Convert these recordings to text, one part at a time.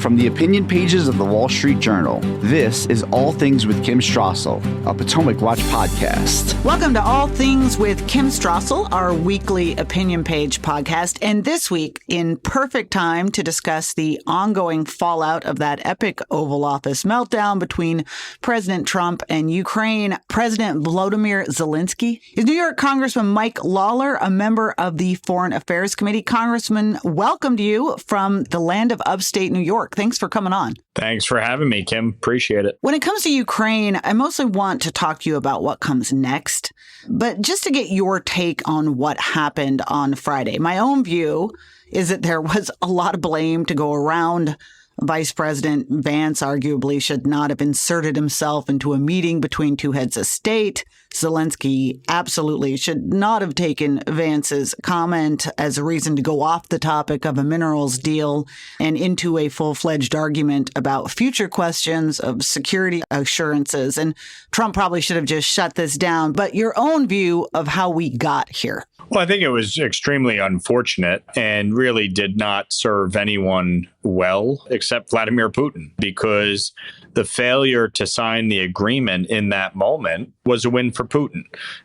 From the opinion pages of the Wall Street Journal, this is All Things with Kim Strassel, a Potomac Watch podcast. Welcome to All Things with Kim Strassel, our weekly opinion page podcast. And this week, in perfect time to discuss the ongoing fallout of that epic Oval Office meltdown between President Trump and Ukraine, President Volodymyr Zelensky is New York Congressman Mike Lawler, a member of the Foreign Affairs Committee. Congressman, welcome to you from the land of upstate New York. Thanks for coming on. Thanks for having me, Kim. Appreciate it. When it comes to Ukraine, I mostly want to talk to you about what comes next. But just to get your take on what happened on Friday, my own view is that there was a lot of blame to go around. Vice President Vance arguably should not have inserted himself into a meeting between two heads of state. Zelensky absolutely should not have taken Vance's comment as a reason to go off the topic of a minerals deal and into a full-fledged argument about future questions of security assurances. And Trump probably should have just shut this down. But your own view of how we got here. Well, I think it was extremely unfortunate and really did not serve anyone well except Vladimir Putin, because the failure to sign the agreement in that moment was a win for Putin.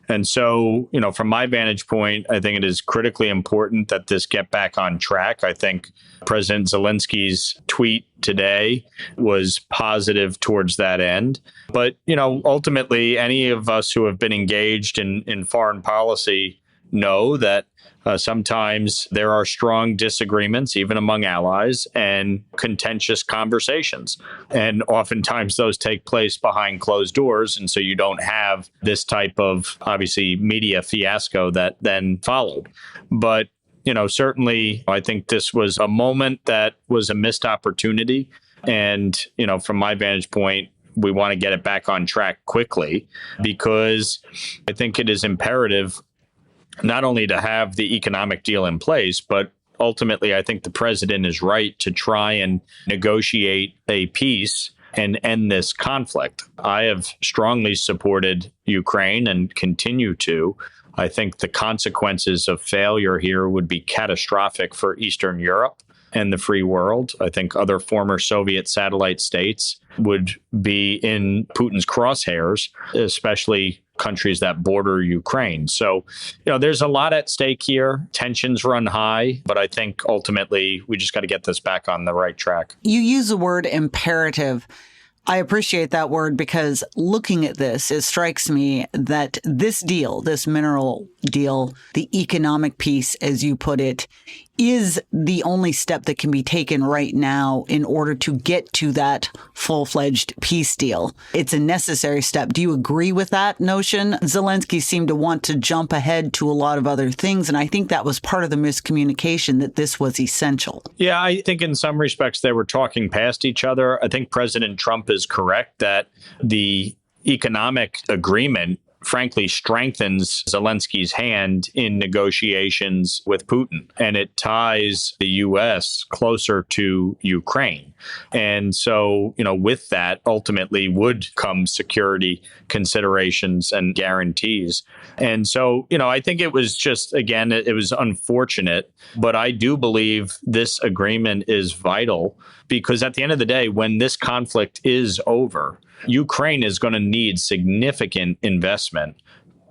And so, from my vantage point, I think it is critically important that this get back on track. I think President Zelensky's tweet today was positive towards that end. But, ultimately, any of us who have been engaged in foreign policy know that sometimes there are strong disagreements, even among allies, and contentious conversations. And oftentimes those take place behind closed doors. And so you don't have this type of, obviously, media fiasco that then followed. But, certainly, I think this was a moment that was a missed opportunity. And, from my vantage point, we want to get it back on track quickly, because I think it is imperative not only to have the economic deal in place, but ultimately, I think the president is right to try and negotiate a peace and end this conflict. I have strongly supported Ukraine and continue to. I think the consequences of failure here would be catastrophic for Eastern Europe and the free world. I think other former Soviet satellite states would be in Putin's crosshairs, especially countries that border Ukraine. So, there's a lot at stake here. Tensions run high, but I think ultimately we just got to get this back on the right track. You use the word imperative. I appreciate that word, because looking at this, it strikes me that this deal, this mineral deal, the economic piece, as you put it, is the only step that can be taken right now in order to get to that full-fledged peace deal. It's a necessary step. Do you agree with that notion? Zelensky seemed to want to jump ahead to a lot of other things, and I think that was part of the miscommunication, that this was essential. Yeah, I think in some respects they were talking past each other. I think President Trump is correct that the economic agreement frankly strengthens Zelensky's hand in negotiations with Putin, and it ties the U.S. closer to Ukraine. And so, with that ultimately would come security considerations and guarantees. And so, I think it was just, again, it was unfortunate, but I do believe this agreement is vital, because at the end of the day, when this conflict is over, Ukraine is going to need significant investment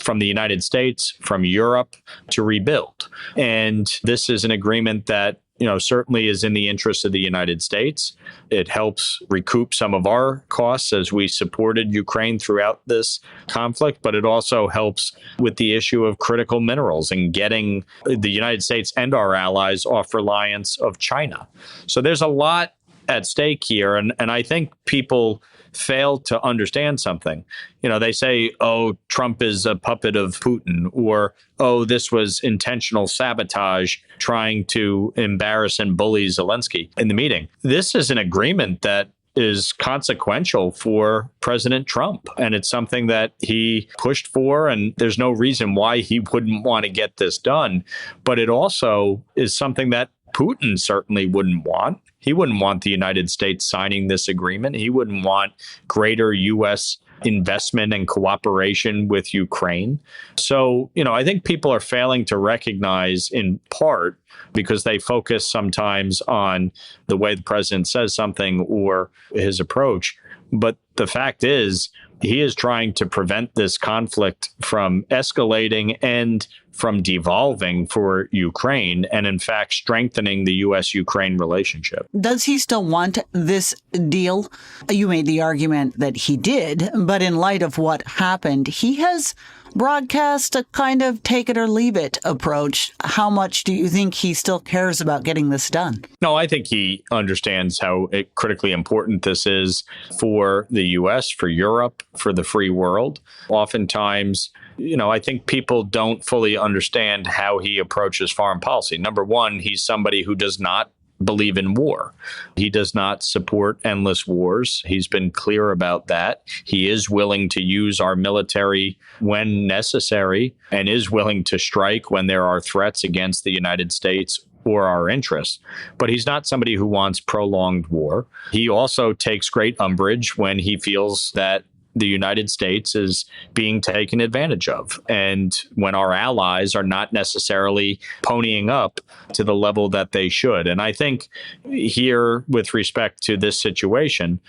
from the United States, from Europe, to rebuild. And this is an agreement that, certainly is in the interest of the United States. It helps recoup some of our costs as we supported Ukraine throughout this conflict, but it also helps with the issue of critical minerals and getting the United States and our allies off reliance of China. So there's a lot at stake here. And I think people fail to understand something. They say, oh, Trump is a puppet of Putin, or, oh, this was intentional sabotage trying to embarrass and bully Zelensky in the meeting. This is an agreement that is consequential for President Trump. And it's something that he pushed for, and there's no reason why he wouldn't want to get this done. But it also is something that Putin certainly wouldn't want. He wouldn't want the United States signing this agreement. He wouldn't want greater U.S. investment and cooperation with Ukraine. So, I think people are failing to recognize, in part because they focus sometimes on the way the president says something or his approach. But the fact is, he is trying to prevent this conflict from escalating and from devolving for Ukraine, and in fact strengthening the U.S. Ukraine relationship. Does he still want this deal? You made the argument that he did, but in light of what happened, he has broadcast a kind of take it or leave it approach. How much do you think he still cares about getting this done? No, I think he understands how critically important this is for the U.S., for Europe, for the free world. Oftentimes, I think people don't fully understand how he approaches foreign policy. Number one, he's somebody who does not believe in war. He does not support endless wars. He's been clear about that. He is willing to use our military when necessary and is willing to strike when there are threats against the United States or our interests. But he's not somebody who wants prolonged war. He also takes great umbrage when he feels that the United States is being taken advantage of, and when our allies are not necessarily ponying up to the level that they should. And I think here, with respect to this situation,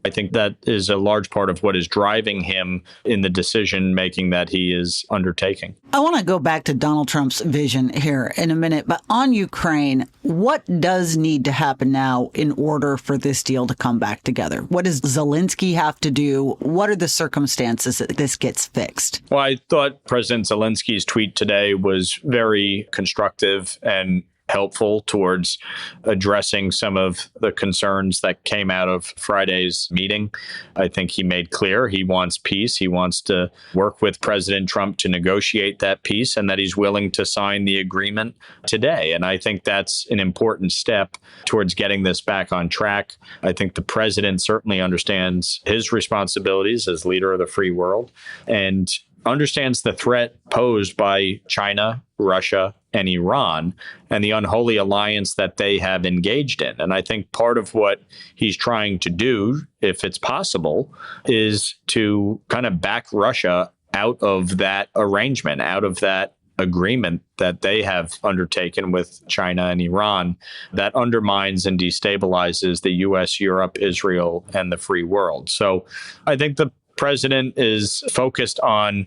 I think that is a large part of what is driving him in the decision making that he is undertaking. I want to go back to Donald Trump's vision here in a minute, but on Ukraine, what does need to happen now in order for this deal to come back together? What does Zelensky have to do? What are the circumstances that this gets fixed? Well, I thought President Zelensky's tweet today was very constructive and helpful towards addressing some of the concerns that came out of Friday's meeting. I think he made clear he wants peace. He wants to work with President Trump to negotiate that peace, and that he's willing to sign the agreement today. And I think that's an important step towards getting this back on track. I think the president certainly understands his responsibilities as leader of the free world and understands the threat posed by China, Russia, and Iran, and the unholy alliance that they have engaged in. And I think part of what he's trying to do, if it's possible, is to kind of back Russia out of that arrangement, out of that agreement that they have undertaken with China and Iran that undermines and destabilizes the U.S., Europe, Israel, and the free world. So I think the president is focused on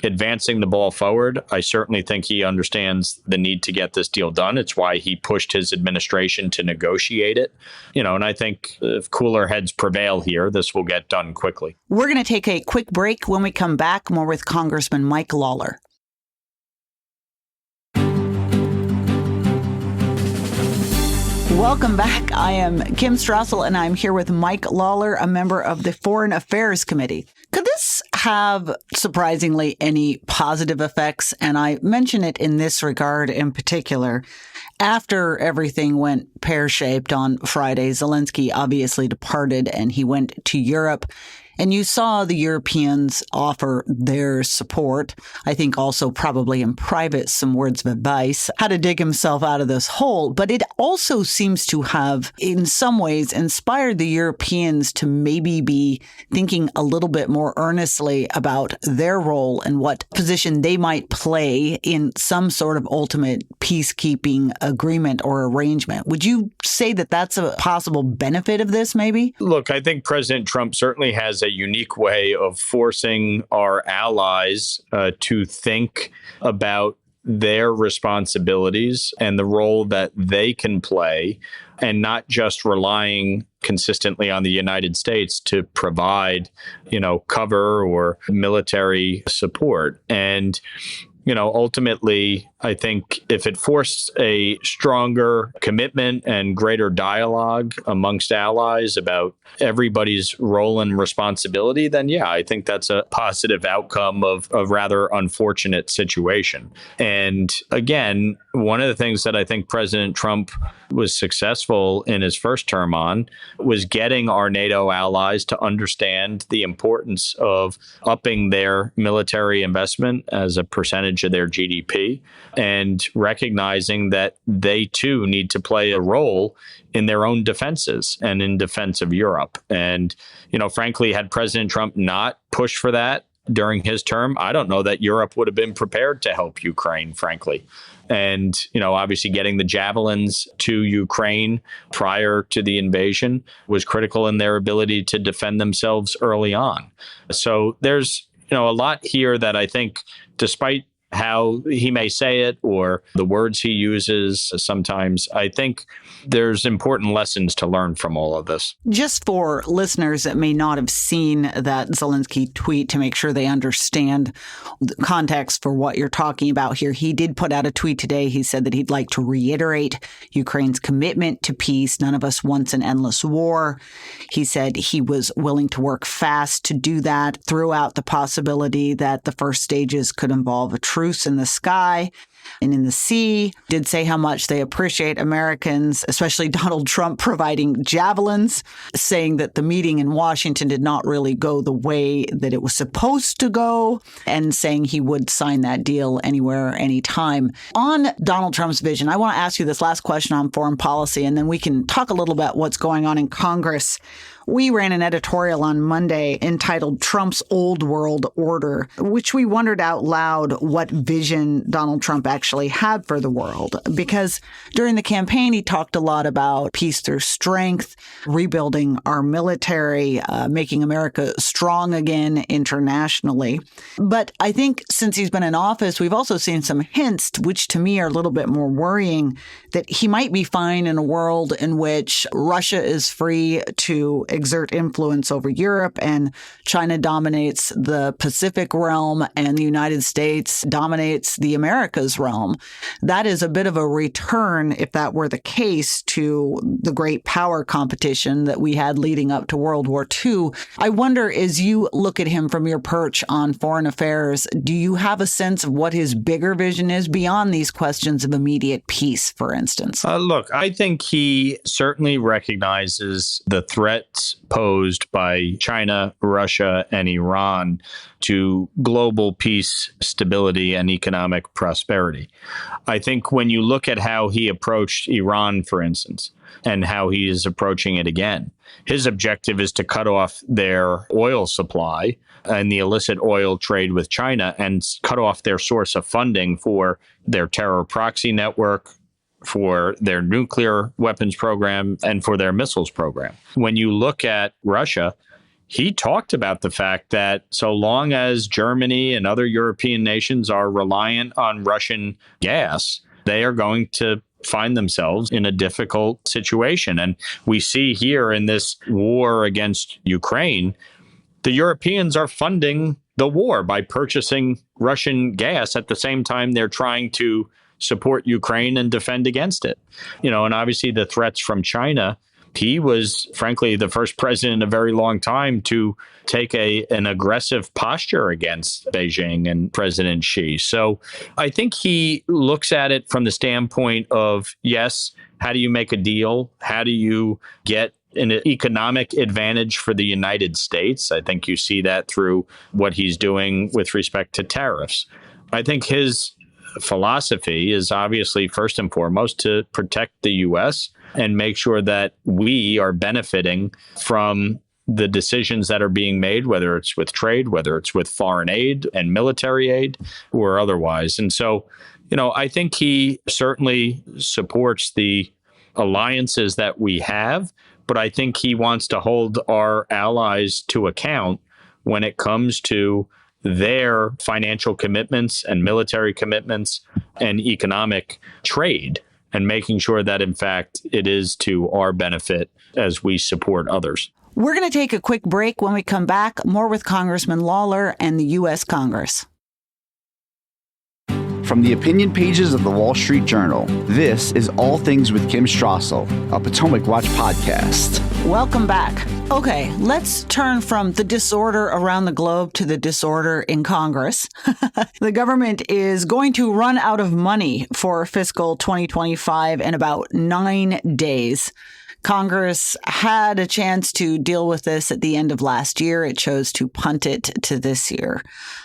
advancing the ball forward. I certainly think he understands the need to get this deal done. It's why he pushed his administration to negotiate it. And I think if cooler heads prevail here, this will get done quickly. We're going to take a quick break. When we come back, more with Congressman Mike Lawler. Welcome back. I am Kim Strassel, and I'm here with Mike Lawler, a member of the Foreign Affairs Committee. Could this have, surprisingly, any positive effects? And I mention it in this regard in particular. After everything went pear-shaped on Friday, Zelensky obviously departed and he went to Europe. And you saw the Europeans offer their support. I think also probably in private some words of advice, how to dig himself out of this hole. But it also seems to have, in some ways, inspired the Europeans to maybe be thinking a little bit more earnestly about their role and what position they might play in some sort of ultimate peacekeeping agreement or arrangement. Would you say that that's a possible benefit of this, maybe? Look, I think President Trump certainly has a unique way of forcing our allies to think about their responsibilities and the role that they can play, and not just relying consistently on the United States to provide, cover or military support. And ultimately, I think if it forced a stronger commitment and greater dialogue amongst allies about everybody's role and responsibility, then yeah, I think that's a positive outcome of a rather unfortunate situation. And again, one of the things that I think President Trump was successful in his first term on was getting our NATO allies to understand the importance of upping their military investment as a percentage of their GDP and recognizing that they too need to play a role in their own defenses and in defense of Europe. And, frankly, had President Trump not pushed for that during his term, I don't know that Europe would have been prepared to help Ukraine, frankly. And, obviously getting the javelins to Ukraine prior to the invasion was critical in their ability to defend themselves early on. So there's, a lot here that I think, despite how he may say it or the words he uses sometimes, I think there's important lessons to learn from all of this. Just for listeners that may not have seen that Zelensky tweet, to make sure they understand the context for what you're talking about here, he did put out a tweet today. He said that he'd like to reiterate Ukraine's commitment to peace. None of us wants an endless war. He said he was willing to work fast to do that, threw out the possibility that the first stages could involve a truce in the sky and in the sea, did say how much they appreciate Americans, especially Donald Trump, providing javelins, saying that the meeting in Washington did not really go the way that it was supposed to go, and saying he would sign that deal anywhere, anytime. On Donald Trump's vision, I want to ask you this last question on foreign policy, and then we can talk a little about what's going on in Congress. We ran an editorial on Monday entitled Trump's Old World Order, which we wondered out loud what vision Donald Trump actually had for the world. Because during the campaign, he talked a lot about peace through strength, rebuilding our military, making America strong again internationally. But I think since he's been in office, we've also seen some hints, which to me are a little bit more worrying, that he might be fine in a world in which Russia is free to exert influence over Europe and China dominates the Pacific realm and the United States dominates the Americas realm. That is a bit of a return, if that were the case, to the great power competition that we had leading up to World War II. I wonder, as you look at him from your perch on foreign affairs, do you have a sense of what his bigger vision is beyond these questions of immediate peace, for instance? Look, I think he certainly recognizes the threats posed by China, Russia, and Iran to global peace, stability, and economic prosperity. I think when you look at how he approached Iran, for instance, and how he is approaching it again, his objective is to cut off their oil supply and the illicit oil trade with China and cut off their source of funding for their terror proxy network, for their nuclear weapons program, and for their missiles program. When you look at Russia, he talked about the fact that so long as Germany and other European nations are reliant on Russian gas, they are going to find themselves in a difficult situation. And we see here in this war against Ukraine, the Europeans are funding the war by purchasing Russian gas at the same time they're trying to support Ukraine and defend against it. And obviously the threats from China, he was, frankly, the first president in a very long time to take an aggressive posture against Beijing and President Xi. So I think he looks at it from the standpoint of, yes, how do you make a deal? How do you get an economic advantage for the United States? I think you see that through what he's doing with respect to tariffs. I think his philosophy is obviously first and foremost to protect the U.S. and make sure that we are benefiting from the decisions that are being made, whether it's with trade, whether it's with foreign aid and military aid or otherwise. And so, I think he certainly supports the alliances that we have, but I think he wants to hold our allies to account when it comes to their financial commitments and military commitments and economic trade, and making sure that, in fact, it is to our benefit as we support others. We're going to take a quick break. When we come back, more with Congressman Lawler and the U.S. Congress. From the opinion pages of the Wall Street Journal, this is All Things with Kim Strassel, a Potomac Watch podcast. Welcome back. Okay, let's turn from the disorder around the globe to the disorder in Congress. The government is going to run out of money for fiscal 2025 in about 9 days. Congress had a chance to deal with this at the end of last year. It chose to punt it to this year.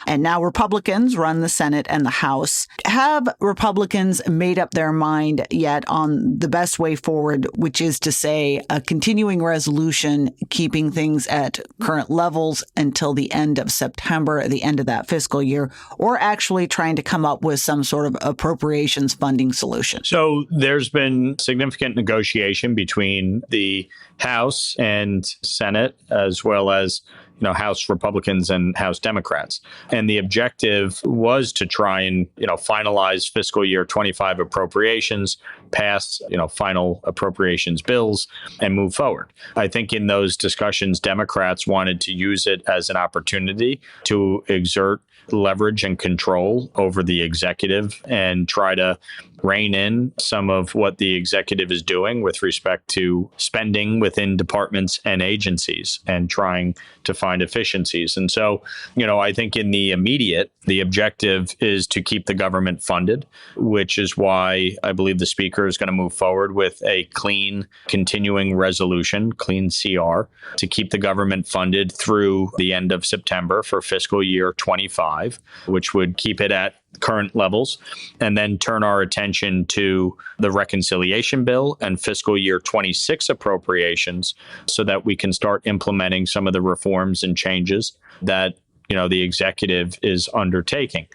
And now Republicans run the Senate and the House. Have Republicans made up their mind yet on the best way forward, which is to say a continuing resolution, keeping things at current levels until the end of September, at the end of that fiscal year, or actually trying to come up with some sort of appropriations funding solution? So there's been significant negotiation between the House and Senate, as well as House Republicans and House Democrats. And the objective was to try and, finalize fiscal year 25 appropriations, pass, final appropriations bills, and move forward. I think in those discussions, Democrats wanted to use it as an opportunity to exert leverage and control over the executive and try to rein in some of what the executive is doing with respect to spending within departments and agencies and trying to find efficiencies. And so, I think in the immediate, the objective is to keep the government funded, which is why I believe the Speaker is going to move forward with a clean continuing resolution, clean CR, to keep the government funded through the end of September for fiscal year 25, which would keep it at current levels, and then turn our attention to the reconciliation bill and fiscal year 26 appropriations so that we can start implementing some of the reforms and changes that, the executive is undertaking.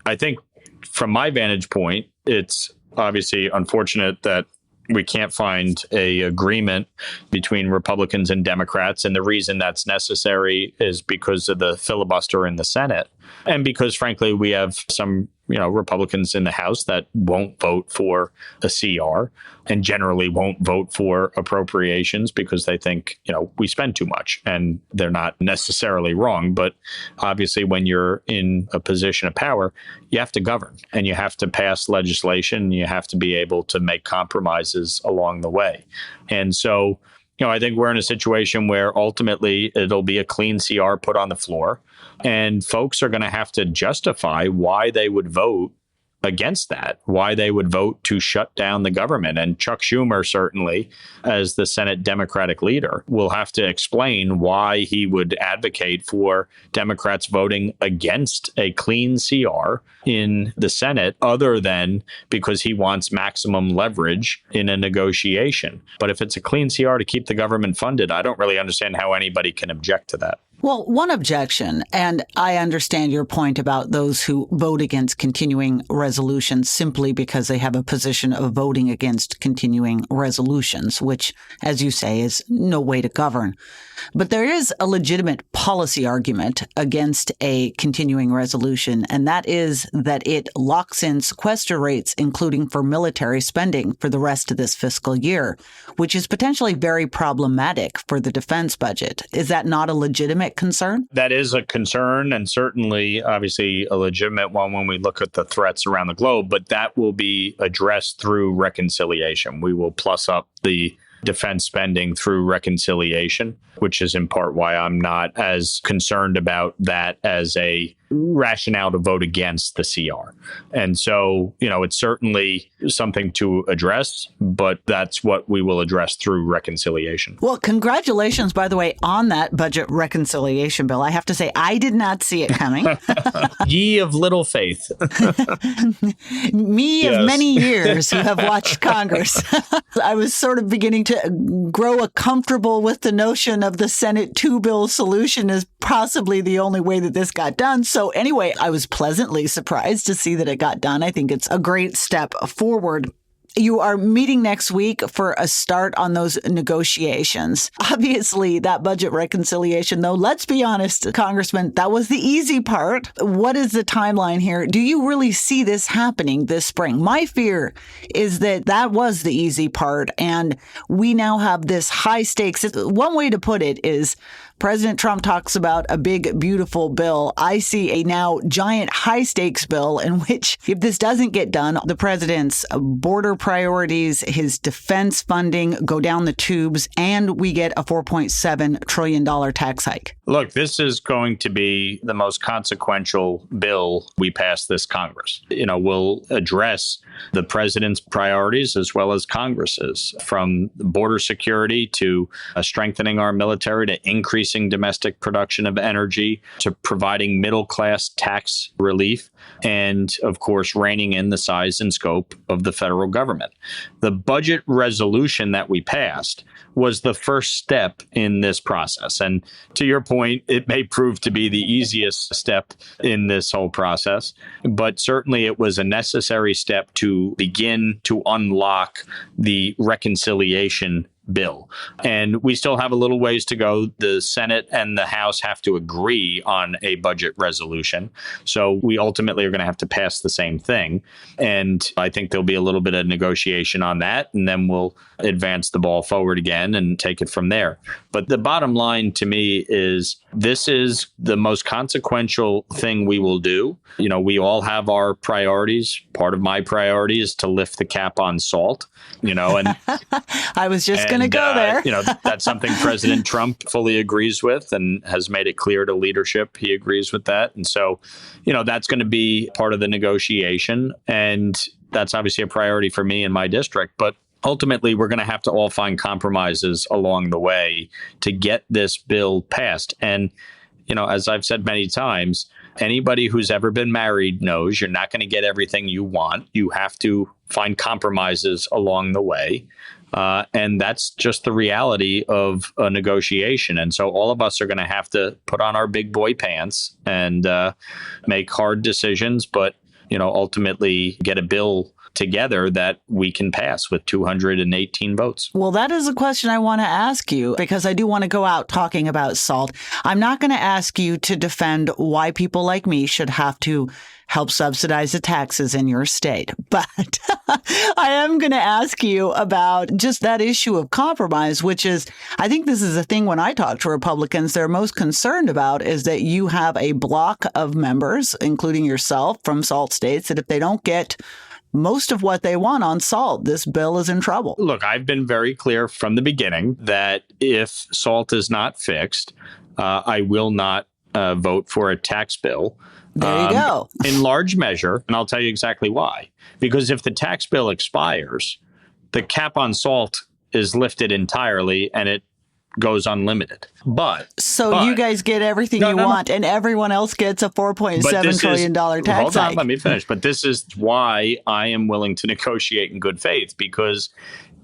I think from my vantage point, it's obviously unfortunate that we can't find a agreement between Republicans and Democrats. And the reason that's necessary is because of the filibuster in the Senate. And because, frankly, we have some, Republicans in the House that won't vote for a CR and generally won't vote for appropriations because they think, we spend too much. And they're not necessarily wrong. But obviously, when you're in a position of power, you have to govern and you have to pass legislation. And you have to be able to make compromises along the way. And so, I think we're in a situation where ultimately it'll be a clean CR put on the floor, and folks are going to have to justify why they would vote against that, why they would vote to shut down the government. And Chuck Schumer, certainly, as the Senate Democratic leader, will have to explain why he would advocate for Democrats voting against a clean CR in the Senate, other than because he wants maximum leverage in a negotiation. But if it's a clean CR to keep the government funded, I don't really understand how anybody can object to that. Well, one objection, and I understand your point about those who vote against continuing resolutions simply because they have a position of voting against continuing resolutions, which, as you say, is no way to govern. But there is a legitimate policy argument against a continuing resolution, and that is that it locks in sequester rates, including for military spending for the rest of this fiscal year, which is potentially very problematic for the defense budget. Is that not a legitimate concern? That is a concern, and certainly, obviously, a legitimate one when we look at the threats around the globe, but that will be addressed through reconciliation. We will plus up the defense spending through reconciliation, which is in part why I'm not as concerned about that as a rationale to vote against the CR. And so, it's certainly something to address, but that's what we will address through reconciliation. Well, congratulations, by the way, on that budget reconciliation bill. I have to say, I did not see it coming. Ye of little faith. Me Yes. of many years who have watched Congress. I was sort of beginning to grow comfortable with the notion of the Senate two-bill solution as possibly the only way that this got done. So anyway, I was pleasantly surprised to see that it got done. I think it's a great step forward. You are meeting next week for a start on those negotiations. Obviously, that budget reconciliation, though, let's be honest, Congressman, that was the easy part. What is the timeline here? Do you really see this happening this spring? My fear is that that was the easy part, and we now have this high stakes. One way to put it is President Trump talks about a big, beautiful bill. I see a now giant high stakes bill in which, if this doesn't get done, the president's border priorities, his defense funding go down the tubes, and we get a $4.7 trillion tax hike. Look, this is going to be the most consequential bill we pass this Congress. We'll address the president's priorities as well as Congress's, from border security to strengthening our military to increasing domestic production of energy to providing middle-class tax relief and, of course, reining in the size and scope of the federal government. The budget resolution that we passed was the first step in this process. And to your point, it may prove to be the easiest step in this whole process, but certainly it was a necessary step to begin to unlock the reconciliation bill. And we still have a little ways to go. The Senate and the House have to agree on a budget resolution. So we ultimately are going to have to pass the same thing. And I think there'll be a little bit of negotiation on that. And then we'll advance the ball forward again and take it from there. But the bottom line to me is this is the most consequential thing we will do. We all have our priorities. Part of my priority is to lift the cap on salt, and I was just going to go there. That's something President Trump fully agrees with and has made it clear to leadership he agrees with that. And so, that's going to be part of the negotiation. And that's obviously a priority for me in my district. But ultimately, we're going to have to all find compromises along the way to get this bill passed. And, as I've said many times, anybody who's ever been married knows you're not going to get everything you want. You have to find compromises along the way. And that's just the reality of a negotiation. And so all of us are going to have to put on our big boy pants and make hard decisions, but, ultimately get a bill together that we can pass with 218 votes. Well, that is a question I want to ask you, because I do want to go out talking about salt. I'm not going to ask you to defend why people like me should have to help subsidize the taxes in your state. But I am going to ask you about just that issue of compromise, which is, I think this is a thing when I talk to Republicans, they're most concerned about is that you have a block of members, including yourself, from salt states, that if they don't get most of what they want on salt, this bill is in trouble. Look, I've been very clear from the beginning that if salt is not fixed, I will not vote for a tax bill. There you go. In large measure, and I'll tell you exactly why. Because if the tax bill expires, the cap on salt is lifted entirely and it goes unlimited. But you guys get everything you want, and everyone else gets a $4.7 trillion tax hike. Hold on, let me finish. But this is why I am willing to negotiate in good faith, because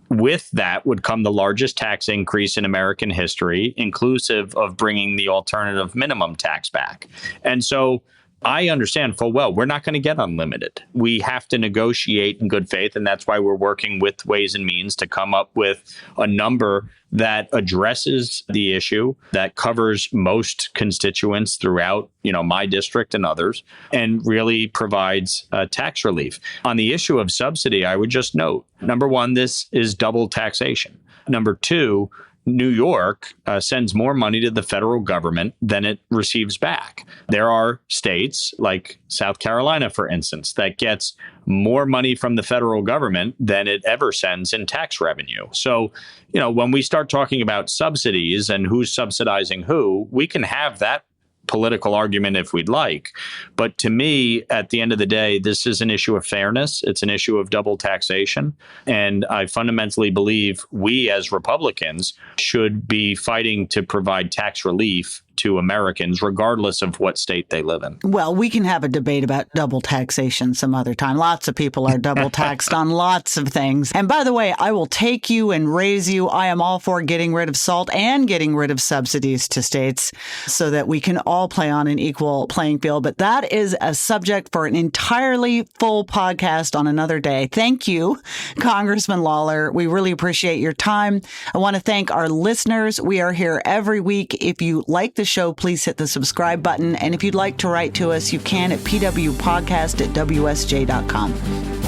with that would come the largest tax increase in American history, inclusive of bringing the alternative minimum tax back. And so I understand full well we're not going to get unlimited. We have to negotiate in good faith, and that's why we're working with Ways and Means to come up with a number that addresses the issue, that covers most constituents throughout, my district and others, and really provides tax relief. On the issue of subsidy, I would just note, number one, this is double taxation. Number two, New York sends more money to the federal government than it receives back. There are states like South Carolina, for instance, that gets more money from the federal government than it ever sends in tax revenue. So, when we start talking about subsidies and who's subsidizing who, we can have that political argument if we'd like. But to me, at the end of the day, this is an issue of fairness. It's an issue of double taxation. And I fundamentally believe we as Republicans should be fighting to provide tax relief to Americans, regardless of what state they live in. Well, we can have a debate about double taxation some other time. Lots of people are double taxed on lots of things. And by the way, I will take you and raise you. I am all for getting rid of SALT and getting rid of subsidies to states so that we can all play on an equal playing field. But that is a subject for an entirely full podcast on another day. Thank you, Congressman Lawler. We really appreciate your time. I want to thank our listeners. We are here every week. If you like the show, please hit the subscribe button. And if you'd like to write to us, you can at pwpodcast@wsj.com.